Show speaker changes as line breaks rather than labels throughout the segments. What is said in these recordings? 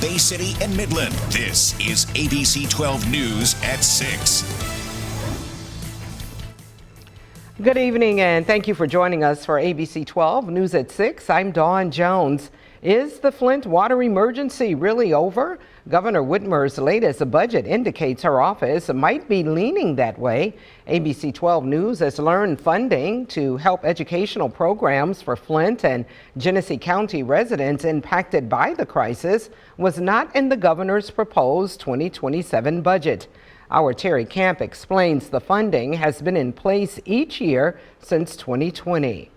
Bay City, and Midland. This is ABC 12 News at 6.
Good evening, and thank you for joining us for ABC 12 News at 6. I'm Dawn Jones. Is the Flint Water Emergency really over? Governor Whitmer's latest budget indicates her office might be leaning that way. ABC 12 News has learned funding to help educational programs for Flint and Genesee County residents impacted by the crisis was not in the governor's proposed 2027 budget. Our Terry Camp explains the funding has been in place each year since 2020.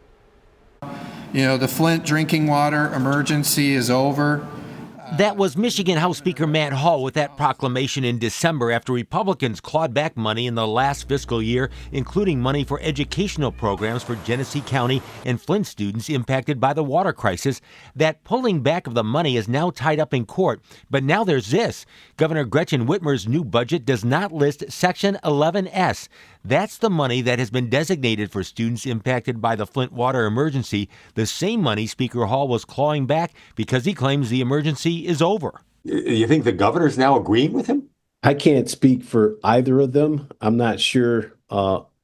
You know, the Flint drinking water emergency is over.
That was Michigan House Speaker Matt Hall with that proclamation in December after Republicans clawed back money in the last fiscal year, including money for educational programs for Genesee County and Flint students impacted by the water crisis. That pulling back of the money is now tied up in court. But now there's this. Governor Gretchen Whitmer's new budget does not list Section 11S. That's the money that has been designated for students impacted by the Flint Water Emergency, the same money Speaker Hall was clawing back because he claims the emergency is over.
You think the governor's now agreeing with him?
I can't speak for either of them. I'm not sure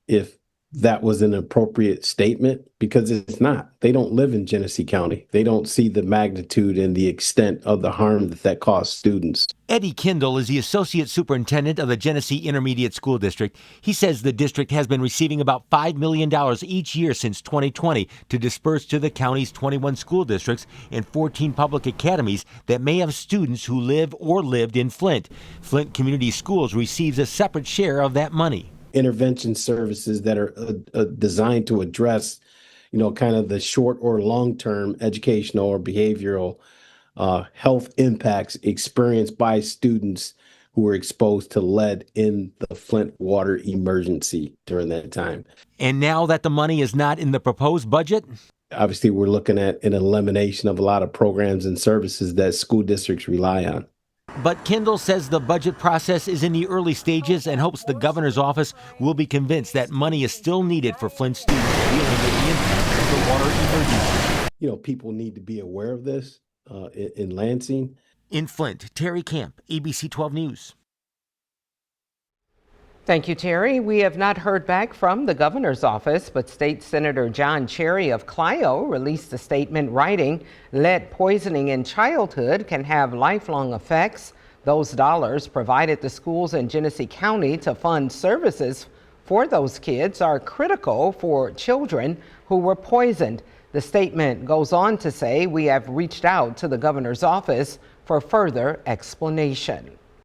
if that was an appropriate statement because it's not. They don't live in Genesee County. They don't see the magnitude and the extent of the harm that caused students.
Eddie Kindle is the associate superintendent of the Genesee Intermediate School District. He says the district has been receiving about $5 million each year since 2020 to disperse to the county's 21 school districts and 14 public academies that may have students who live or lived in Flint. Flint Community Schools receives a separate share of that money.
Intervention services that are designed to address, kind of the short or long-term educational or behavioral health impacts experienced by students who were exposed to lead in the Flint Water Emergency during that time.
And now that the money is not in the proposed budget?
Obviously, we're looking at an elimination of a lot of programs and services that school districts rely on.
But Kendall says the budget process is in the early stages and hopes the governor's office will be convinced that money is still needed for Flint students dealing with the impact of the water emergency.
People need to be aware of this in Lansing.
In Flint, Terry Camp, ABC 12 News.
Thank you, Terry. We have not heard back from the governor's office, but State Senator John Cherry of Clio released a statement writing, "Lead poisoning in childhood can have lifelong effects. Those dollars provided to schools in Genesee County to fund services for those kids are critical for children who were poisoned." The statement goes on to say, "We have reached out to the governor's office for further explanation."